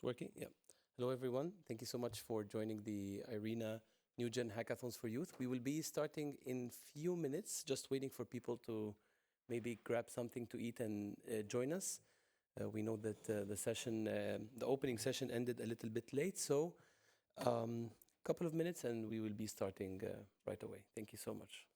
It's working? Yeah. Hello, everyone. Thank you so much for joining the IRENA NewGen Hackathons for Youth. We will be starting in few minutes, just waiting for people to maybe grab something to eat and join us. We know that the opening session ended a little bit late, so couple of minutes and we will be starting right away. Thank you so much.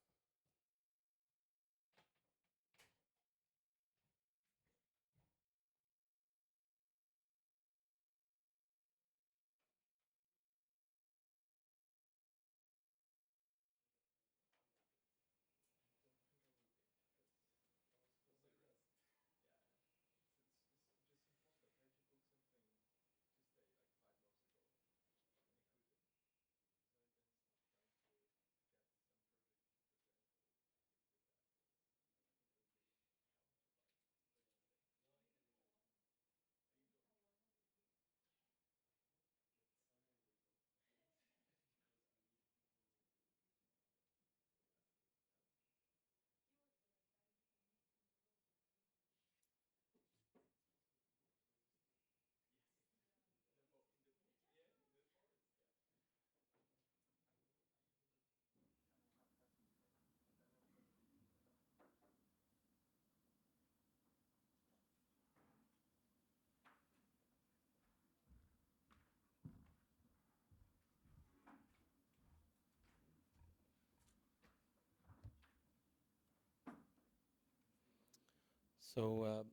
So,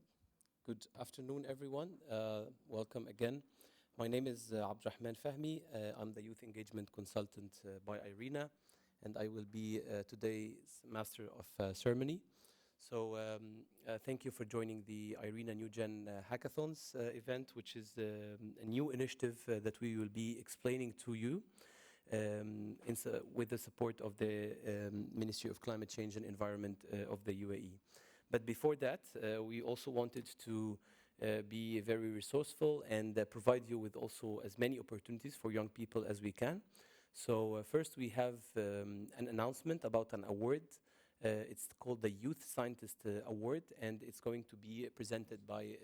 good afternoon, everyone. Welcome again. My name is Abdelrahman Fahmy. I'm the Youth Engagement Consultant by IRENA, and I will be today's Master of Ceremony. So, thank you for joining the IRENA NewGen Hackathons event, which is a new initiative that we will be explaining to you with the support of the Ministry of Climate Change and Environment of the UAE. But before that, we also wanted to be very resourceful and provide you with also as many opportunities for young people as we can. So first we have an announcement about an award. It's called the Youth Scientist Award, and it's going to be presented by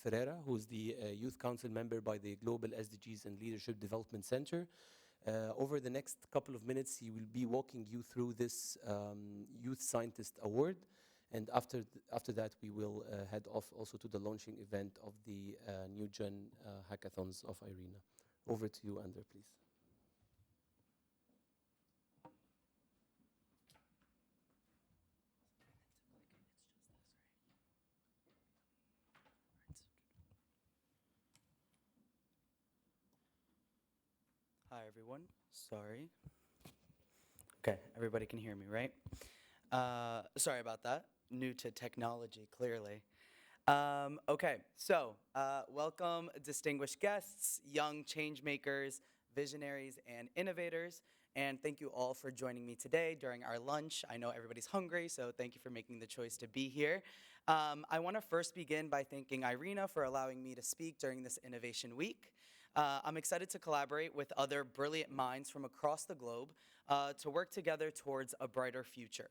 Ferreira, who's the Youth Council member by the Global SDGs and Leadership Development Center. Over the next couple of minutes, he will be walking you through this Youth Scientist Award. And after that, we will head off also to the launching event of the NewGen Hackathons of IRENA. Over to you, Ander, please. Hi, everyone. Sorry. Okay, everybody can hear me, right? Sorry about that. New to technology, clearly. Okay, so welcome, distinguished guests, young change makers, visionaries, and innovators. And thank you all for joining me today during our lunch. I know everybody's hungry, so thank you for making the choice to be here. I want to first begin by thanking IRENA for allowing me to speak during this Innovation Week. I'm excited to collaborate with other brilliant minds from across the globe to work together towards a brighter future.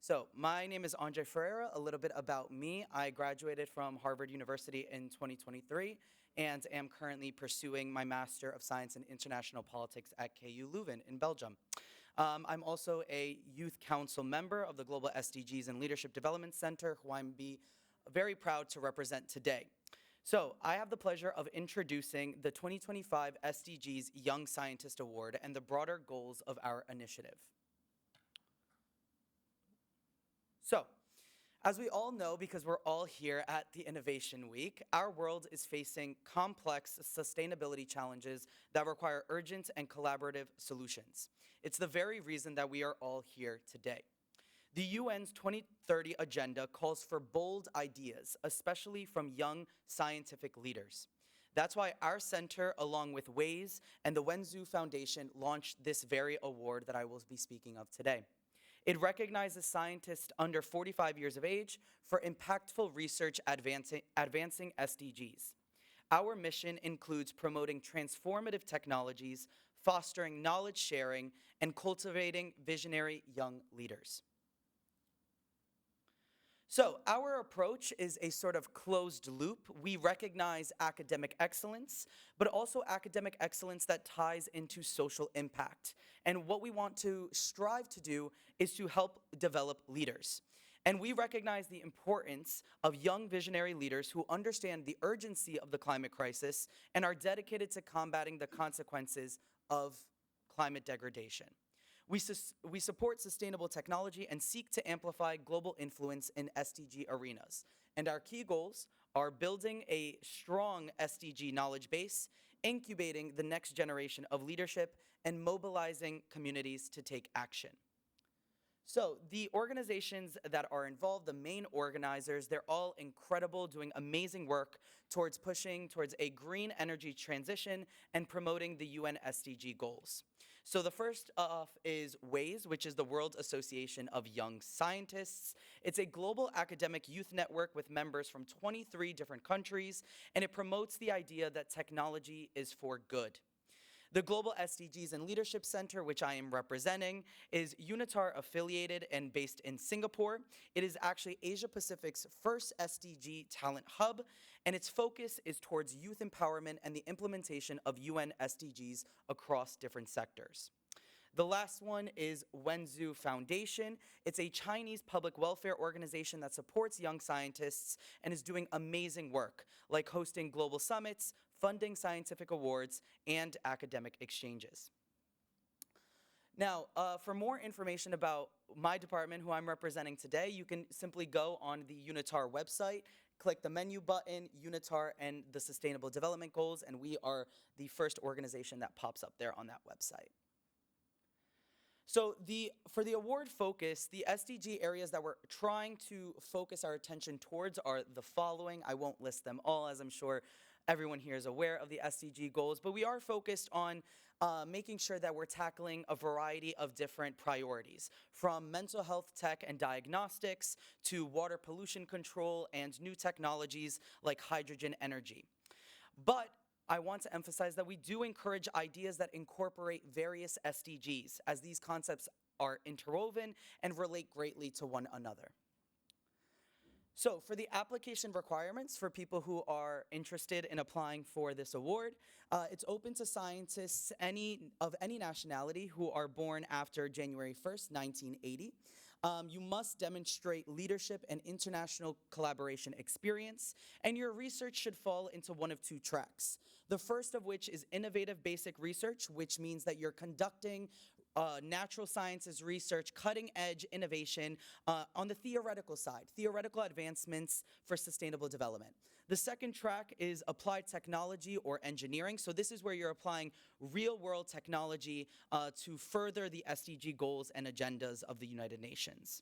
So my name is Andre Ferreira. A little bit about me. I graduated from Harvard University in 2023 and am currently pursuing my Master of Science in International Politics at KU Leuven in Belgium. I'm also a Youth Council member of the Global SDGs and Leadership Development Center, who I'm very proud to represent today. So I have the pleasure of introducing the 2025 SDGs Young Scientist Award and the broader goals of our initiative. So, as we all know, because we're all here at the Innovation Week, our world is facing complex sustainability challenges that require urgent and collaborative solutions. It's the very reason that we are all here today. The UN's 2030 agenda calls for bold ideas, especially from young scientific leaders. That's why our center, along with Waze and the Wenzhou Foundation, launched this very award that I will be speaking of today. It recognizes scientists under 45 years of age for impactful research advancing SDGs. Our mission includes promoting transformative technologies, fostering knowledge sharing, and cultivating visionary young leaders. So our approach is a sort of closed loop. We recognize academic excellence, but also academic excellence that ties into social impact. And what we want to strive to do is to help develop leaders. And we recognize the importance of young visionary leaders who understand the urgency of the climate crisis and are dedicated to combating the consequences of climate degradation. We support sustainable technology and seek to amplify global influence in SDG arenas. And our key goals are building a strong SDG knowledge base, incubating the next generation of leadership, and mobilizing communities to take action. So the organizations that are involved, the main organizers, they're all incredible, doing amazing work towards pushing towards a green energy transition and promoting the UN SDG goals. So the first off is WAYS, which is the World Association of Young Scientists. It's a global academic youth network with members from 23 different countries, and it promotes the idea that technology is for good. The Global SDGs and Leadership Center, which I am representing, is UNITAR affiliated and based in Singapore. It is actually Asia Pacific's first SDG talent hub, and its focus is towards youth empowerment and the implementation of UN SDGs across different sectors. The last one is Wenzhou Foundation. It's a Chinese public welfare organization that supports young scientists and is doing amazing work, like hosting global summits, funding scientific awards, and academic exchanges. Now, for more information about my department, who I'm representing today, you can simply go on the UNITAR website, click the menu button, UNITAR and the Sustainable Development Goals, and we are the first organization that pops up there on that website. So for the award focus, the SDG areas that we're trying to focus our attention towards are the following. I won't list them all, as I'm sure everyone here is aware of the SDG goals, but we are focused on making sure that we're tackling a variety of different priorities, from mental health tech and diagnostics to water pollution control and new technologies like hydrogen energy. But I want to emphasize that we do encourage ideas that incorporate various SDGs, as these concepts are interwoven and relate greatly to one another. So for the application requirements for people who are interested in applying for this award, it's open to scientists of any nationality who are born after January 1st, 1980. You must demonstrate leadership and international collaboration experience, and your research should fall into one of two tracks. The first of which is innovative basic research, which means that you're conducting natural sciences research, cutting-edge innovation on the theoretical side, theoretical advancements for sustainable development. The second track is applied technology or engineering. So this is where you're applying real-world technology to further the SDG goals and agendas of the United Nations.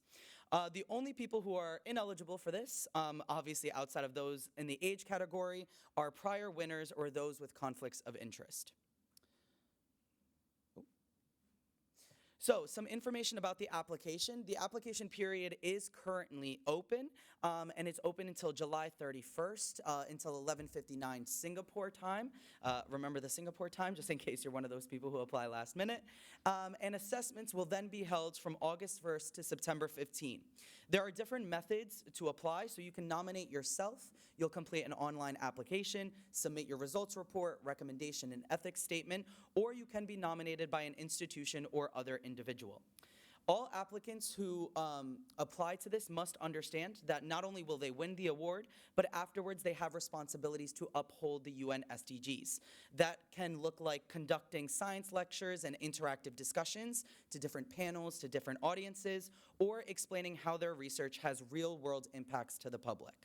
The only people who are ineligible for this, obviously outside of those in the age category, are prior winners or those with conflicts of interest. So some information about the application. The application period is currently open, and it's open until July 31st, until 11:59 Singapore time. Remember the Singapore time, just in case you're one of those people who apply last minute. And assessments will then be held from August 1st to September 15. There are different methods to apply, so you can nominate yourself. You'll complete an online application, submit your results report, recommendation, and ethics statement, or you can be nominated by an institution or other individual. All applicants who apply to this must understand that not only will they win the award, but afterwards they have responsibilities to uphold the UN SDGs. That can look like conducting science lectures and interactive discussions to different panels, to different audiences, or explaining how their research has real-world impacts to the public.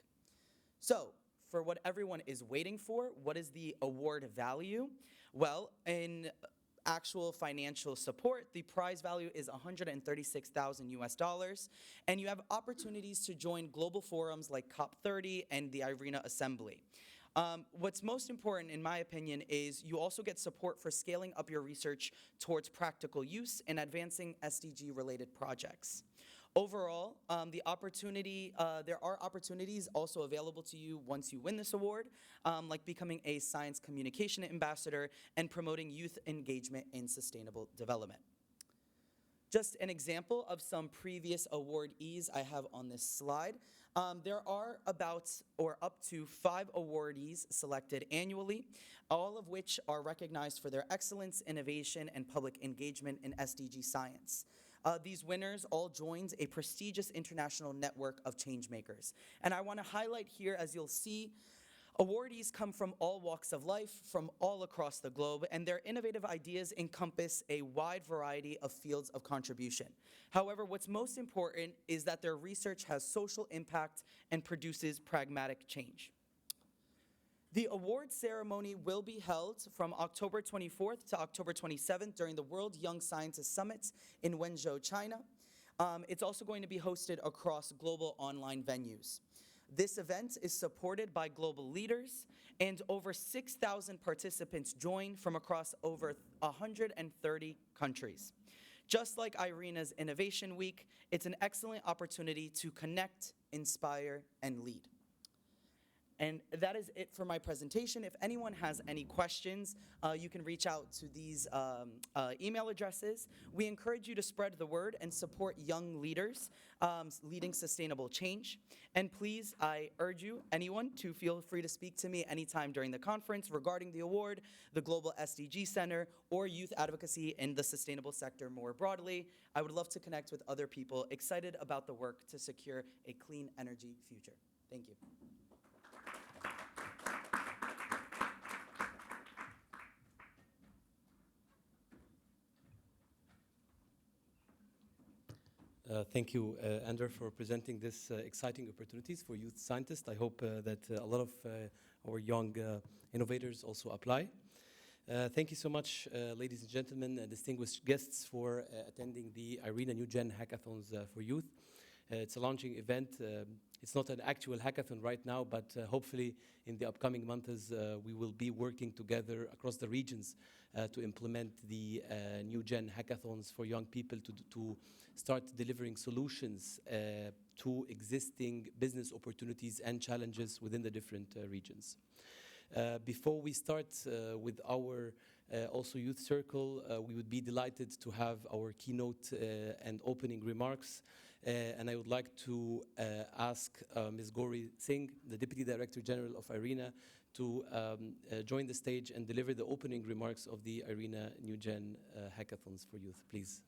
So, for what everyone is waiting for, what is the award value? Well, in actual financial support, the prize value is $136,000 US, and you have opportunities to join global forums like COP30 and the IRENA Assembly. What's most important, in my opinion, is you also get support for scaling up your research towards practical use and advancing SDG-related projects. Overall, there are opportunities also available to you once you win this award, like becoming a science communication ambassador and promoting youth engagement in sustainable development. Just an example of some previous awardees I have on this slide. There are about or up to 5 awardees selected annually, all of which are recognized for their excellence, innovation, and public engagement in SDG science. These winners all joined a prestigious international network of changemakers. And I want to highlight here, as you'll see, awardees come from all walks of life, from all across the globe, and their innovative ideas encompass a wide variety of fields of contribution. However, what's most important is that their research has social impact and produces pragmatic change. The award ceremony will be held from October 24th to October 27th during the World Young Scientists Summit in Wenzhou, China. It's also going to be hosted across global online venues. This event is supported by global leaders, and over 6,000 participants join from across over 130 countries. Just like IRENA's Innovation Week, it's an excellent opportunity to connect, inspire, and lead. And that is it for my presentation. If anyone has any questions, you can reach out to these email addresses. We encourage you to spread the word and support young leaders leading sustainable change. And please, I urge you, anyone, to feel free to speak to me anytime during the conference regarding the award, the Global SDG Center, or youth advocacy in the sustainable sector more broadly. I would love to connect with other people excited about the work to secure a clean energy future. Thank you. Thank you, Ander, for presenting this exciting opportunities for youth scientists. I hope that a lot of our young innovators also apply. Thank you so much, ladies and gentlemen, distinguished guests, for attending the IRENA NewGen Hackathons for Youth. It's a launching event. It's not an actual hackathon right now, but hopefully in the upcoming months we will be working together across the regions to implement the NewGen Hackathons for young people to start delivering solutions to existing business opportunities and challenges within the different regions. Before we start with our also youth circle, we would be delighted to have our keynote and opening remarks. And I would like to ask Ms. Gauri Singh, the Deputy Director General of IRENA, to join the stage and deliver the opening remarks of the IRENA NewGen Hackathons for Youth, please.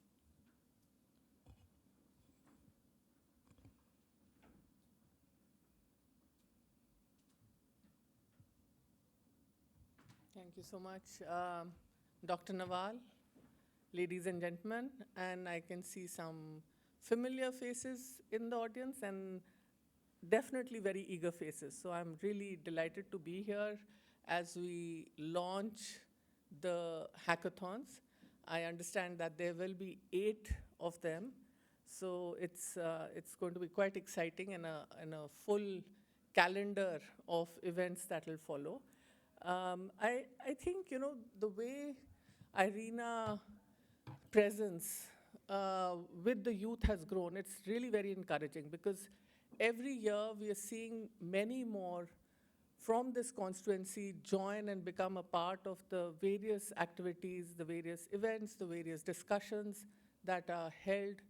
Thank you so much, Dr. Nawal, ladies and gentlemen, and I can see some familiar faces in the audience and definitely very eager faces. So I'm really delighted to be here as we launch the hackathons. I understand that there will be 8 of them, so it's going to be quite exciting and a full calendar of events that will follow. I think, you know, the way IRENA presence with the youth has grown, it's really very encouraging, because every year we are seeing many more from this constituency join and become a part of the various activities, the various events, the various discussions that are held.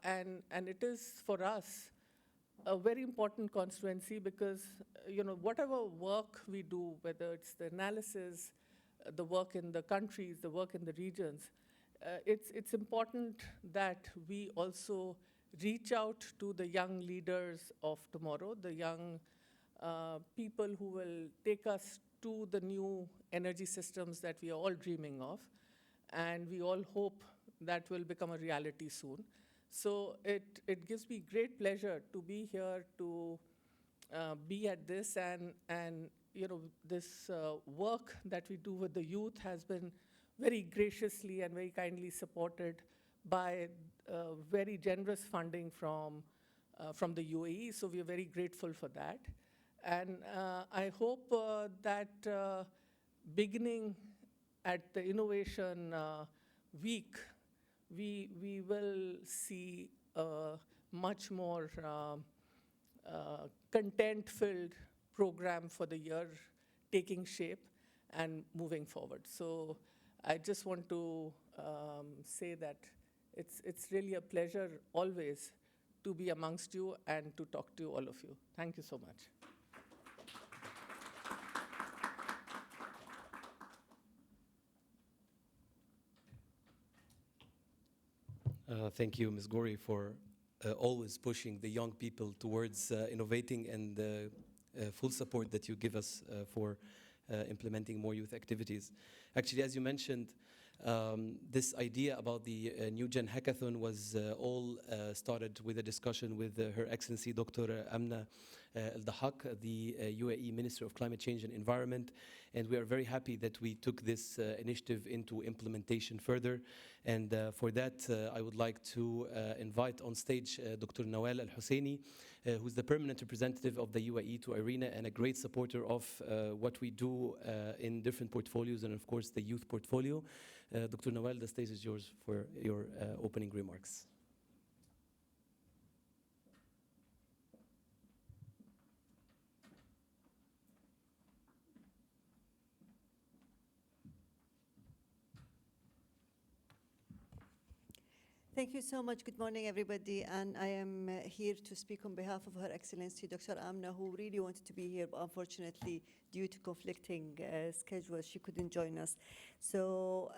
And it is, for us, a very important constituency, because you know, whatever work we do, whether it's the analysis, the work in the countries, the work in the regions, it's important that we also reach out to the young leaders of tomorrow, the young people who will take us to the new energy systems that we are all dreaming of, and we all hope that will become a reality soon. So it gives me great pleasure to be here, to be at this, and you know, this work that we do with the youth has been very graciously and very kindly supported by very generous funding from the UAE. So we are very grateful for that. And I hope that beginning at the Innovation Week, we will see a much more content-filled program for the year taking shape and moving forward. So I just want to say that it's really a pleasure always to be amongst you and to talk to all of you. Thank you so much. Thank you, Ms. Gauri, for always pushing the young people towards innovating, and full support that you give us for implementing more youth activities. Actually, as you mentioned, this idea about the NewGen Hackathon was all started with a discussion with Her Excellency Dr. Amna Al-Dahak, the UAE Minister of Climate Change and Environment, and we are very happy that we took this initiative into implementation further. And for that, I would like to invite on stage Dr. Nawal Al-Hosany, who's the permanent representative of the UAE to IRENA and a great supporter of what we do in different portfolios, and of course the youth portfolio. Dr. Nawal, the stage is yours for your opening remarks. Thank you so much. Good morning, everybody. And I am here to speak on behalf of Her Excellency Dr. Amna, who really wanted to be here, but unfortunately, due to conflicting schedules, she couldn't join us. So,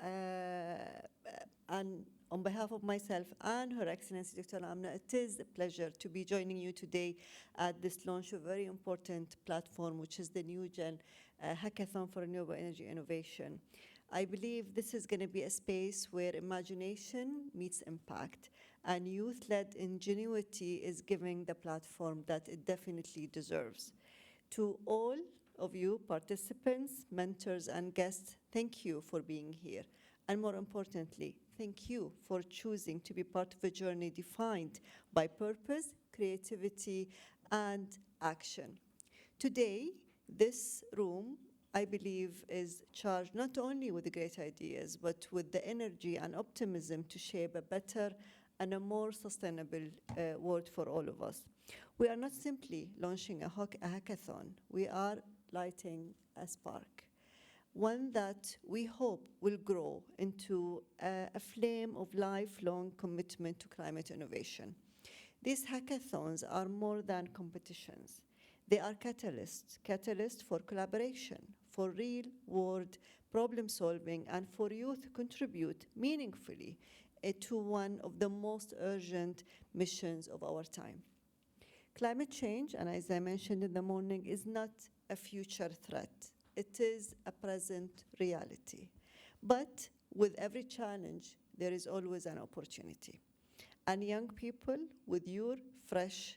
and on behalf of myself and Her Excellency Dr. Amna, it is a pleasure to be joining you today at this launch of a very important platform, which is the NewGen Hackathon for Renewable Energy Innovation. I believe this is going to be a space where imagination meets impact, and youth-led ingenuity is giving the platform that it definitely deserves. To all of you participants, mentors, and guests, thank you for being here. And more importantly, thank you for choosing to be part of a journey defined by purpose, creativity, and action. Today, this room, I believe, is charged not only with the great ideas, but with the energy and optimism to shape a better and a more sustainable world for all of us. We are not simply launching a hackathon. We are lighting a spark, one that we hope will grow into a flame of lifelong commitment to climate innovation. These hackathons are more than competitions. They are catalysts for collaboration, for real-world problem-solving, and for youth to contribute meaningfully to one of the most urgent missions of our time. Climate change, and as I mentioned in the morning, is not a future threat. It is a present reality. But with every challenge, there is always an opportunity. And young people, with your fresh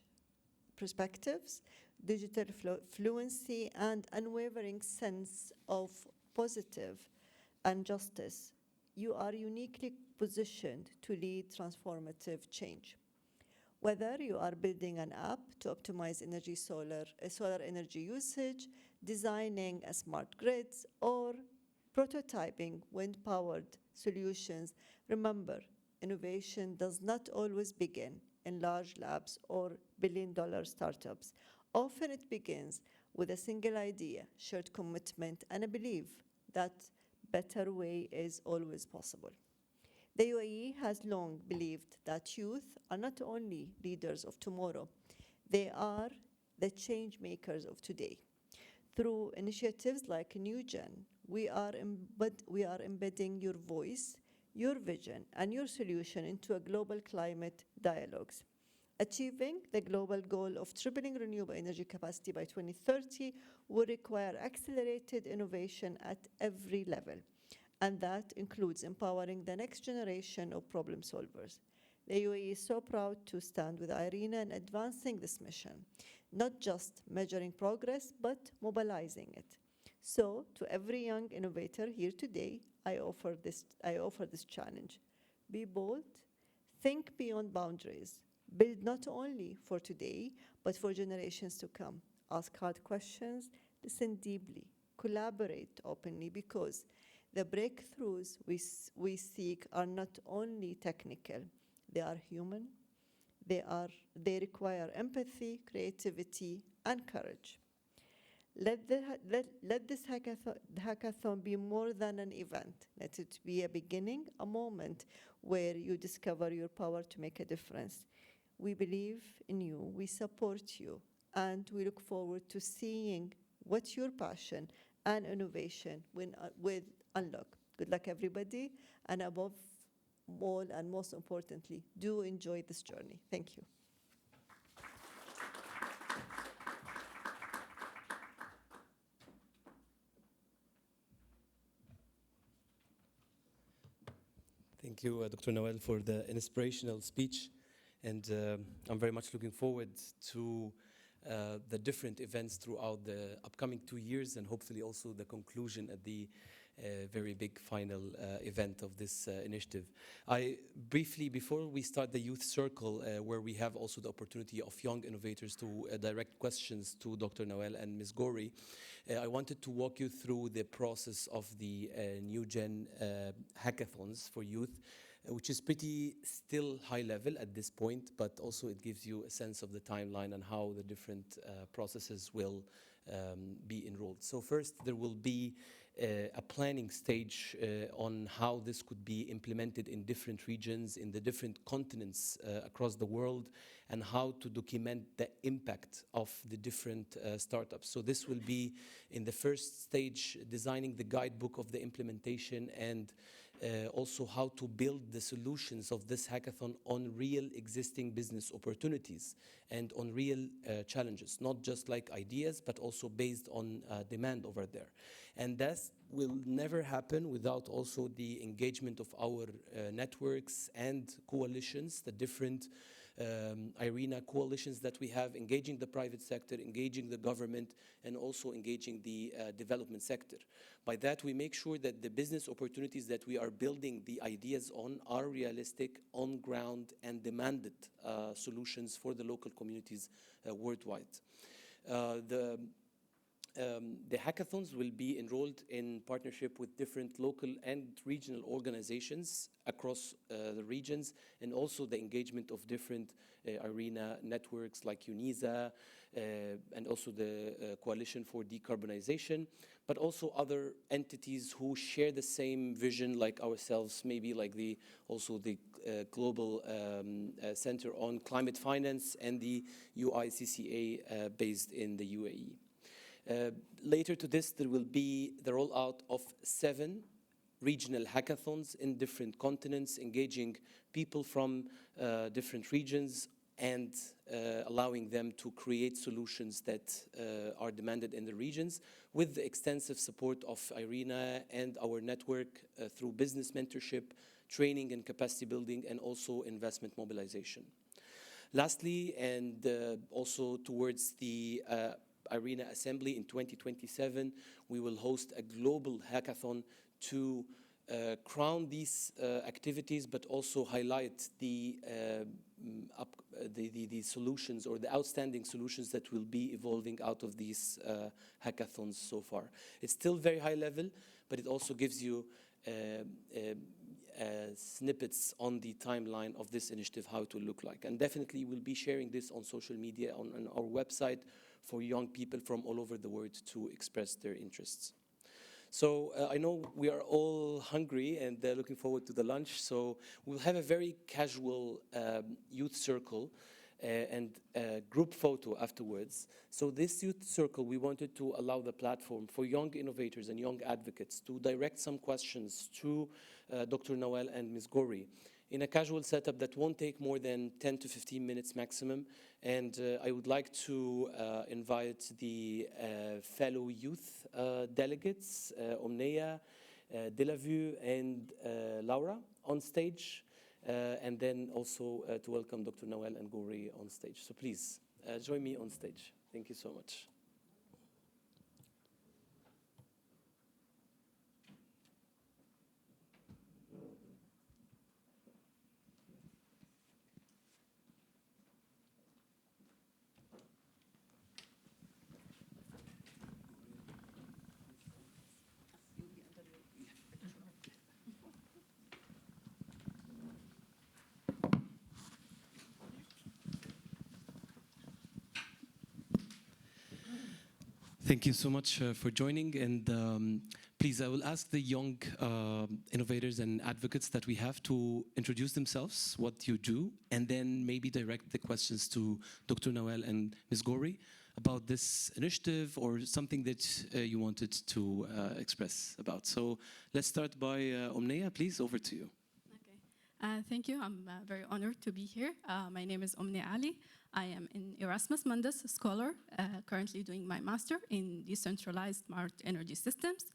perspectives, digital fluency, and unwavering sense of positive and justice, you are uniquely positioned to lead transformative change. Whether you are building an app to optimize solar energy usage, designing a smart grids, or prototyping wind-powered solutions, remember, innovation does not always begin in large labs or billion-dollar startups. Often it begins with a single idea, shared commitment, and a belief that better way is always possible. The UAE has long believed that youth are not only leaders of tomorrow, they are the change makers of today. Through initiatives like NewGen, we are embedding your voice, your vision, and your solution into a global climate dialogues. Achieving the global goal of tripling renewable energy capacity by 2030 will require accelerated innovation at every level, and that includes empowering the next generation of problem solvers. The UAE is so proud to stand with IRENA in advancing this mission, not just measuring progress, but mobilizing it. So, to every young innovator here today, I offer this challenge. Be bold, think beyond boundaries, build not only for today, but for generations to come. Ask hard questions, listen deeply, collaborate openly, because the breakthroughs we seek are not only technical, they are human, they require empathy, creativity, and courage. Let this hackathon be more than an event. Let it be a beginning, a moment where you discover your power to make a difference. We believe in you, we support you, and we look forward to seeing what your passion and innovation will unlock. Good luck, everybody, and above all and most importantly, do enjoy this journey. Thank you. Thank you, Dr. Nawal, for the inspirational speech. And I'm very much looking forward to the different events throughout the upcoming 2 years, and hopefully also the conclusion at the very big final event of this initiative. I briefly, before we start the youth circle, where we have also the opportunity of young innovators to direct questions to Dr. Nawal and Ms. Gauri, I wanted to walk you through the process of the NewGen Hackathons for youth, which is pretty still high level at this point, but also it gives you a sense of the timeline and how the different processes will be enrolled. So first, there will be a planning stage on how this could be implemented in different regions, in the different continents across the world, and how to document the impact of the different startups. So this will be, in the first stage, designing the guidebook of the implementation and also how to build the solutions of this hackathon on real existing business opportunities and on real challenges, not just like ideas, but also based on demand over there. And that will never happen without also the engagement of our networks and coalitions, the different IRENA coalitions that we have, engaging the private sector, engaging the government, and also engaging the development sector. By that, we make sure that the business opportunities that we are building the ideas on are realistic, on-ground, and demanded solutions for the local communities worldwide. The hackathons will be enrolled in partnership with different local and regional organizations across the regions, and also the engagement of different IRENA networks like UNISA, and also the Coalition for Decarbonization, but also other entities who share the same vision like ourselves, maybe like also the Global Center on Climate Finance and the UICCA based in the UAE. Later to this, there will be the rollout of 7 regional hackathons in different continents, engaging people from different regions and allowing them to create solutions that are demanded in the regions, with the extensive support of IRENA and our network through business mentorship, training and capacity building, and also investment mobilization. Lastly, and also towards the IRENA Assembly in 2027, we will host a global hackathon to crown these activities, but also highlight the solutions or the outstanding solutions that will be evolving out of these hackathons so far. It's still very high level, but it also gives you snippets on the timeline of this initiative, how it will look like. And definitely we'll be sharing this on social media, on our website, for young people from all over the world to express their interests. So I know we are all hungry and looking forward to the lunch, so we'll have a very casual youth circle and group photo afterwards. So this youth circle, we wanted to allow the platform for young innovators and young advocates to direct some questions to Dr. Nawal and Ms. Gauri in a casual setup that won't take more than 10 to 15 minutes maximum. And I would like to invite the fellow youth delegates, Omnia, Dieleveut, and Laura on stage, and then also to welcome Dr. Nawal and Gauri on stage. So please join me on stage. Thank you so much. Thank you so much for joining, and please, I will ask the young innovators and advocates that we have to introduce themselves, what you do, and then maybe direct the questions to Dr. Nawal and Ms. Gauri about this initiative or something that you wanted to express about. So let's start by Omnia, please, over to you. Okay. Thank you. I'm very honored to be here. My name is Omnia Ali. I am an Erasmus Mundus scholar, currently doing my master in decentralized smart energy systems.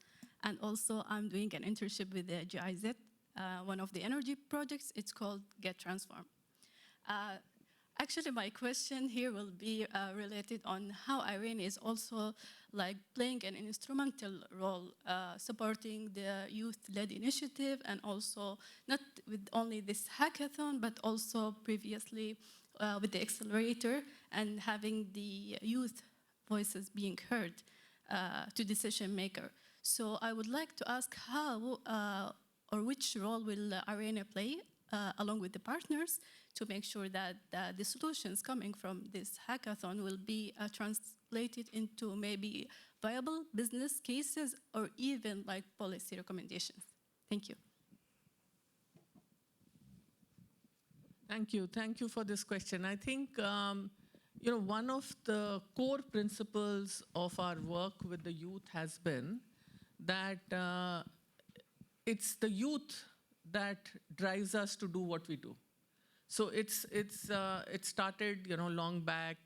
And also I'm doing an internship with the GIZ, one of the energy projects. It's called Get Transform. Actually, my question here will be related on how IRENA is also like playing an instrumental role supporting the youth-led initiative, and also not with only this hackathon, but also previously with the accelerator and having the youth voices being heard to decision maker. So I would like to ask how or which role will IRENA play along with the partners to make sure that the solutions coming from this hackathon will be translated into maybe viable business cases or even like policy recommendations. Thank you. Thank you for this question. I think one of the core principles of our work with the youth has been that it's the youth that drives us to do what we do. So it started long back,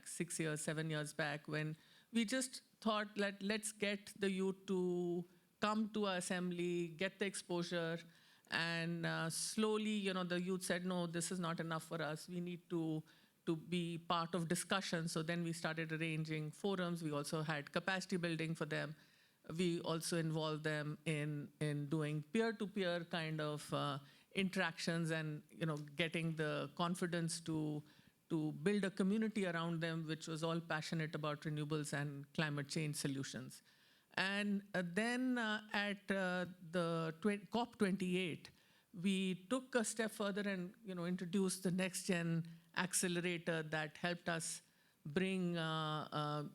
6 years, 7 years back, when we just thought let's get the youth to come to our assembly, get the exposure, and slowly the youth said, no, this is not enough for us. We need to be part of discussion. So then we started arranging forums. We also had capacity building for them. We also involved them in doing peer-to-peer kind of interactions and getting the confidence to build a community around them, which was all passionate about renewables and climate change solutions. And then at the COP28, we took a step further and introduced the NextGen accelerator that helped us bring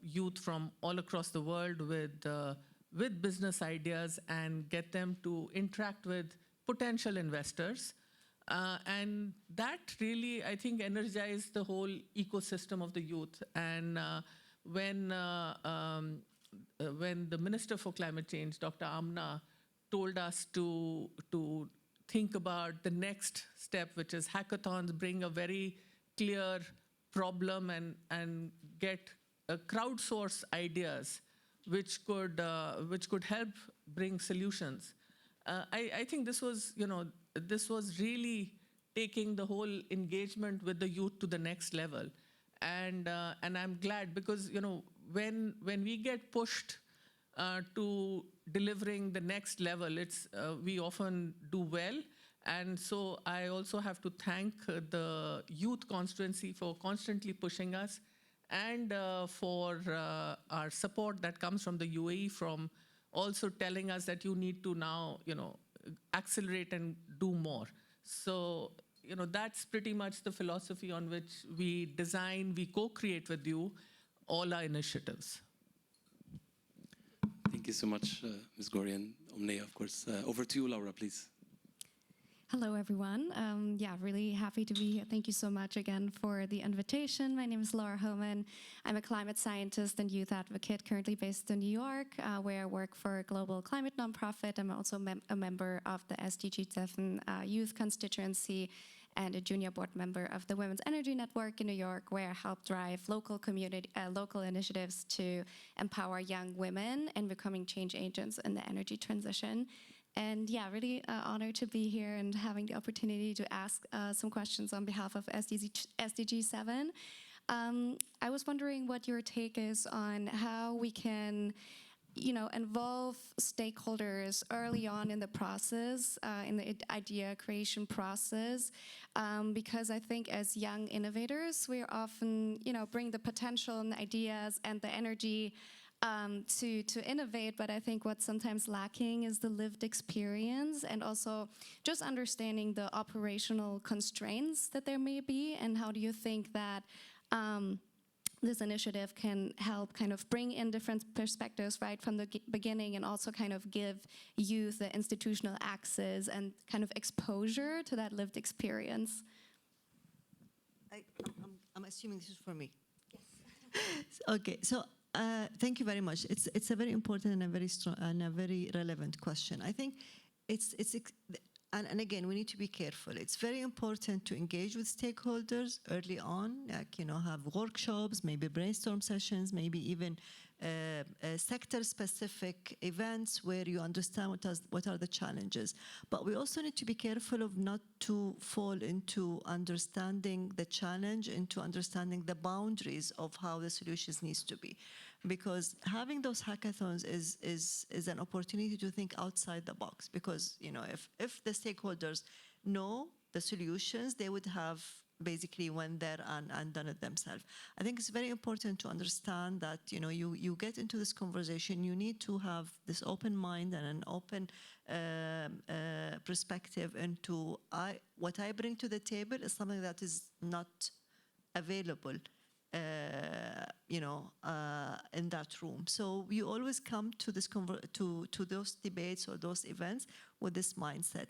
youth from all across the world with business ideas and get them to interact with potential investors. And that really, I think, energized the whole ecosystem of the youth. And when the Minister for Climate Change, Dr. Amna, told us to think about the next step, which is hackathons, bring a very clear problem and get crowdsource ideas which could help bring solutions. I think this was really taking the whole engagement with the youth to the next level, and I'm glad, because when we get pushed to delivering the next level, we often do well. And so I also have to thank the youth constituency for constantly pushing us, and for our support that comes from the UAE, from also telling us that you need to now, accelerate and do more. So, that's pretty much the philosophy on which we design, we co-create with you all our initiatives. Thank you so much, Ms. Gauri and Omnia, of course. Over to you, Laura, please. Hello, everyone. Really happy to be here. Thank you so much again for the invitation. My name is Laura Hohmann. I'm a climate scientist and youth advocate currently based in New York, where I work for a global climate nonprofit. I'm also a member of the SDG 7 youth constituency and a junior board member of the Women's Energy Network in New York, where I help drive local initiatives to empower young women in becoming change agents in the energy transition. And really honored to be here and having the opportunity to ask some questions on behalf of SDG 7. I was wondering what your take is on how we can, involve stakeholders early on in the process, in the idea creation process, because I think as young innovators, we often, bring the potential and the ideas and the energy to innovate, but I think what's sometimes lacking is the lived experience, and also just understanding the operational constraints that there may be, and how do you think that this initiative can help kind of bring in different perspectives right from the beginning, and also kind of give youth the institutional access and kind of exposure to that lived experience. I'm assuming this is for me. Yes. Okay, so thank you very much. It's a very important and a very strong and a very relevant question. I think and again, we need to be careful. It's very important to engage with stakeholders early on, like, have workshops, maybe brainstorm sessions, maybe even sector-specific events where you understand what are the challenges. But we also need to be careful of not to fall into understanding the challenge, into understanding the boundaries of how the solutions needs to be. Because having those hackathons is an opportunity to think outside the box. Because if the stakeholders know the solutions, they would have basically went there and done it themselves. I think it's very important to understand that you get into this conversation, you need to have this open mind and an open perspective into what I bring to the table is something that is not available in that room. So you always come to this to those debates or those events with this mindset.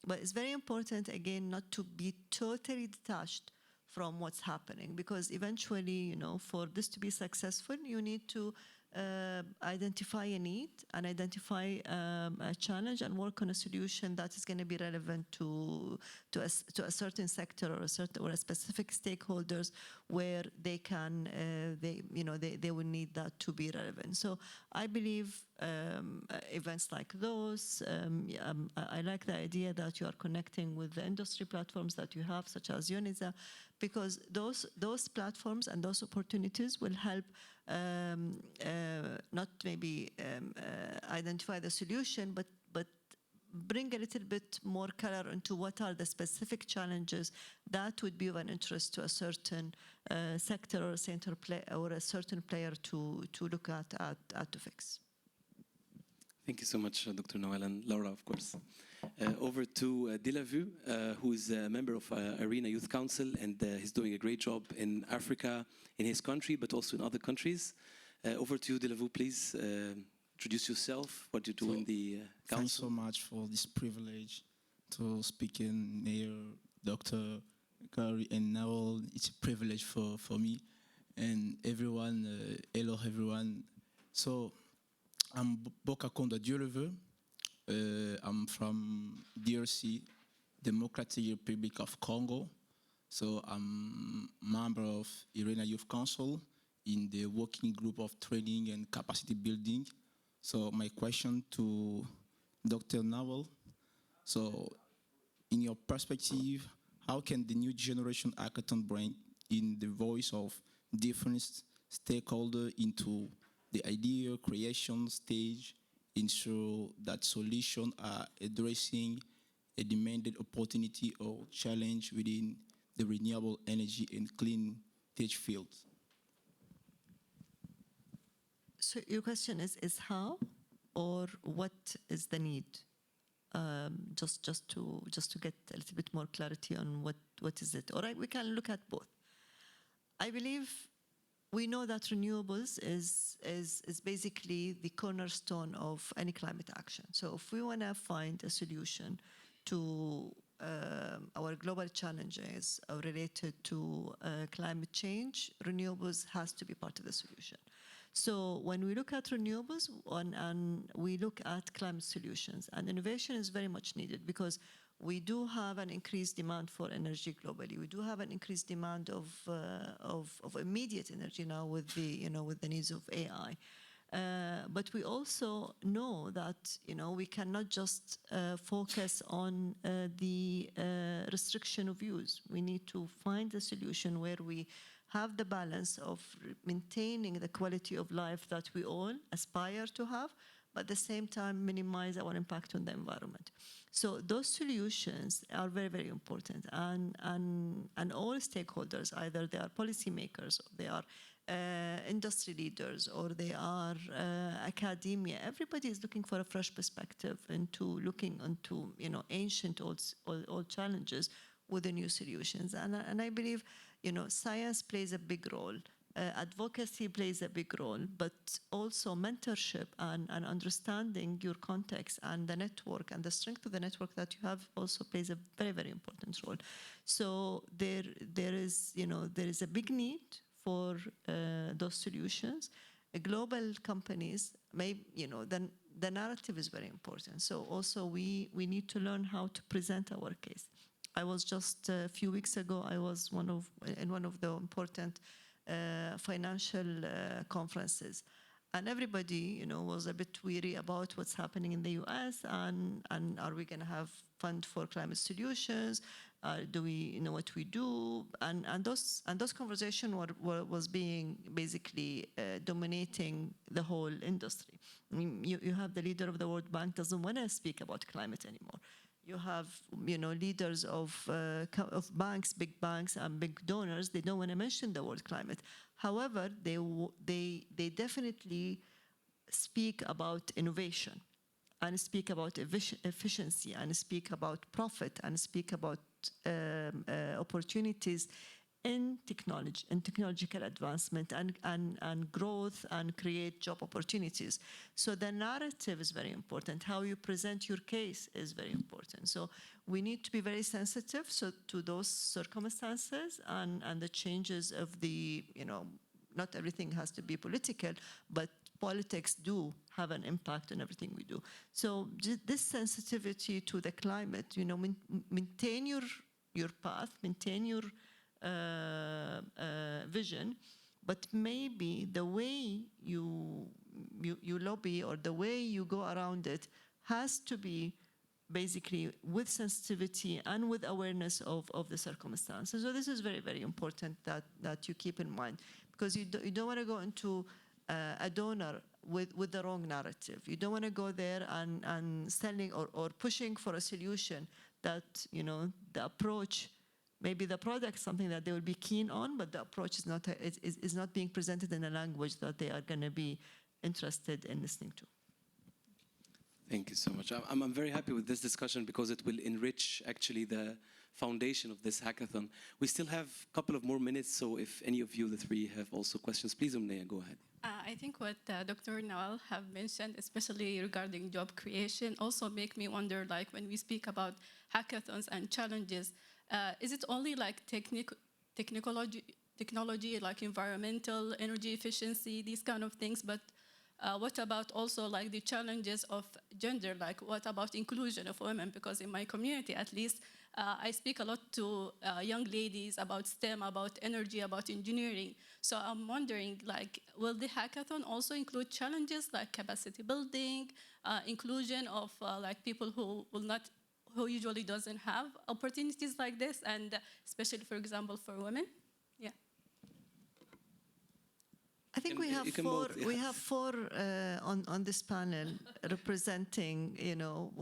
But it's very important, again, not to be totally detached from what's happening, because eventually, for this to be successful, you need to identify a need and identify a challenge and work on a solution that is going to be relevant to a certain sector or a specific stakeholders where they can they will need that to be relevant. So I believe events like those, I like the idea that you are connecting with the industry platforms that you have, such as UNISA, because those platforms and those opportunities will help not maybe identify the solution, but bring a little bit more color into what are the specific challenges that would be of an interest to a certain sector or a certain player to look at to fix. Thank you so much, Dr. Nawal and Laura, of course. Over to Dieleveut, who is a member of IRENA Youth Council, and he's doing a great job in Africa, in his country, but also in other countries. Over to you, Dieleveut, please. Introduce yourself, what you do in the council. Thanks so much for this privilege to speak in here, Dr. Gauri and Nawal. It's a privilege for me and everyone. Hello, everyone. So I'm Boka de Dieleveut. I'm from DRC, Democratic Republic of Congo. So I'm member of IRENA Youth Council in the working group of training and capacity building. So my question to Dr. Nawal, so in your perspective, how can the new generation hackathon bring in the voice of different stakeholders into the idea creation stage, ensure that solutions are addressing a demanded opportunity or challenge within the renewable energy and clean tech fields? So your question is how or what is the need? Just to get a little bit more clarity on what is it. All right, we can look at both. I believe we know that renewables is basically the cornerstone of any climate action. So if we want to find a solution to our global challenges related to climate change, renewables has to be part of the solution. So when we look at renewables and we look at climate solutions, and innovation is very much needed because we do have an increased demand for energy globally. We do have an increased demand of immediate energy now with the needs of AI. But we also know that we cannot just focus on the restriction of use. We need to find a solution where we have the balance of maintaining the quality of life that we all aspire to have, but at the same time minimize our impact on the environment. So those solutions are very, very important, and all stakeholders, either they are policymakers, or they are industry leaders, or they are academia. Everybody is looking for a fresh perspective into looking into ancient old challenges with the new solutions. And I believe science plays a big role advocacy plays a big role, but also mentorship and understanding your context and the network and the strength of the network that you have also plays a very, very important role. So there is a big need for those solutions. Global companies, the narrative is very important. So also we need to learn how to present our case. I was just a few weeks ago, I was in one of the important financial conferences, and everybody, was a bit weary about what's happening in the U.S. and are we going to have fund for climate solutions? Do we know what we do? And those conversations was being basically dominating the whole industry. I mean, you have the leader of the World Bank doesn't want to speak about climate anymore. You have, leaders of banks, big banks and big donors. They don't want to mention the word climate. However, they definitely speak about innovation and speak about efficiency and speak about profit and speak about opportunities in technology and technological advancement and growth and create job opportunities. So the narrative is very important. How you present your case is very important. So we need to be very sensitive to those circumstances and the changes of the, not everything has to be political, but politics do have an impact on everything we do. So this sensitivity to the climate, maintain your path, maintain your vision, but maybe the way you lobby or the way you go around it has to be basically with sensitivity and with awareness of the circumstances. So this is very, very important that you keep in mind, because you don't want to go into a donor with the wrong narrative. You don't want to go there and selling or pushing for a solution that, the approach, maybe the product is something that they will be keen on, but the approach is not being presented in a language that they are going to be interested in listening to. Thank you so much. I'm very happy with this discussion because it will enrich actually the foundation of this hackathon. We still have a couple of more minutes, so if any of you, the three, have also questions, please, Omnia, go ahead. I think what Dr. Nawal have mentioned, especially regarding job creation, also make me wonder, like when we speak about hackathons and challenges, is it only like technology, like environmental, energy efficiency, these kind of things, but what about also like the challenges of gender? Like what about inclusion of women? Because in my community, at least, I speak a lot to young ladies about STEM, about energy, about engineering. So I'm wondering, like, will the hackathon also include challenges like capacity building, inclusion of like people who usually doesn't have opportunities like this, and especially, for example, for women? Yeah. I think we have four on this panel representing,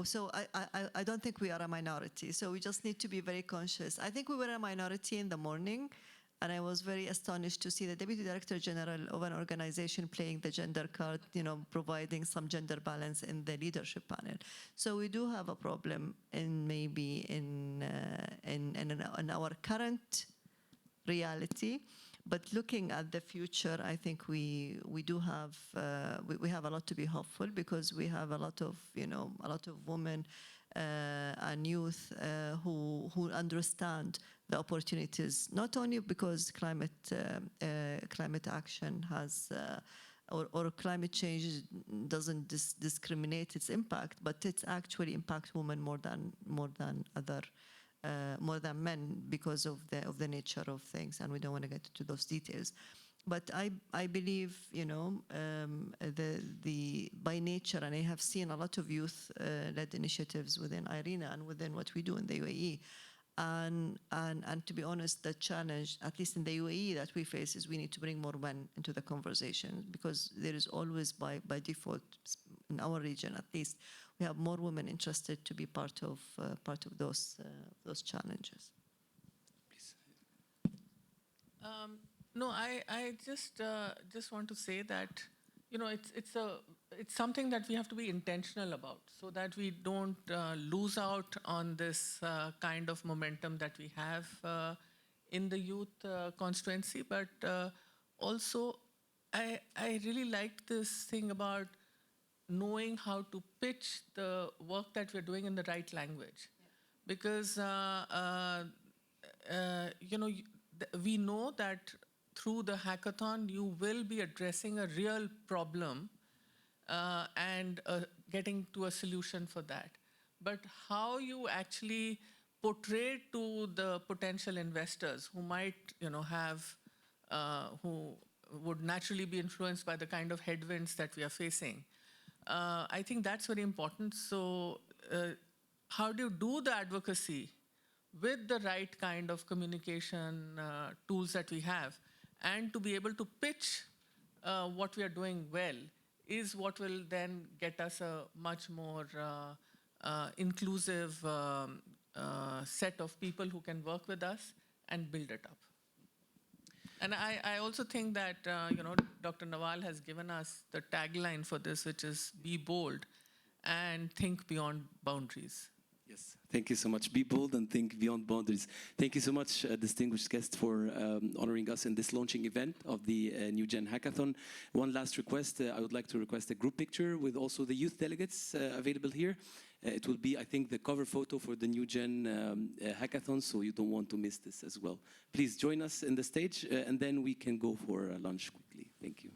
so I don't think we are a minority. So we just need to be very conscious. I think we were a minority in the morning, and I was very astonished to see the Deputy Director General of an organization playing the gender card, providing some gender balance in the leadership panel. So we do have a problem in our current reality. But looking at the future, I think we do have we have a lot to be hopeful, because we have a lot of women and youth who understand the opportunities, not only because climate action has or climate change doesn't discriminate its impact, but it actually impacts women more than men because of the nature of things, and we don't want to get into those details. But I believe, by nature, and I have seen a lot of youth-led initiatives within IRENA and within what we do in the UAE. And to be honest, the challenge, at least in the UAE, that we face is we need to bring more men into the conversation, because there is always, by default, in our region at least, we have more women interested to be part of those challenges. Please. No, I just want to say that it's something that we have to be intentional about, so that we don't lose out on this kind of momentum that we have in the youth constituency, but also, I really liked this thing about knowing how to pitch the work that we're doing in the right language. Because, we know that through the hackathon, you will be addressing a real problem and getting to a solution for that. But how you actually portray to the potential investors who might, who would naturally be influenced by the kind of headwinds that we are facing. I think that's very important. So how do you do the advocacy with the right kind of communication tools that we have, and to be able to pitch what we are doing well is what will then get us a much more inclusive set of people who can work with us and build it up. And I also think that Dr. Nawal has given us the tagline for this, which is be bold and think beyond boundaries. Yes, thank you so much. Be bold and think beyond boundaries. Thank you so much, distinguished guest, for honoring us in this launching event of the NewGen Hackathon. One last request. I would like to request a group picture with also the youth delegates available here. It will be, I think, the cover photo for the NewGen Hackathon, so you don't want to miss this as well. Please join us in the stage, and then we can go for lunch quickly. Thank you.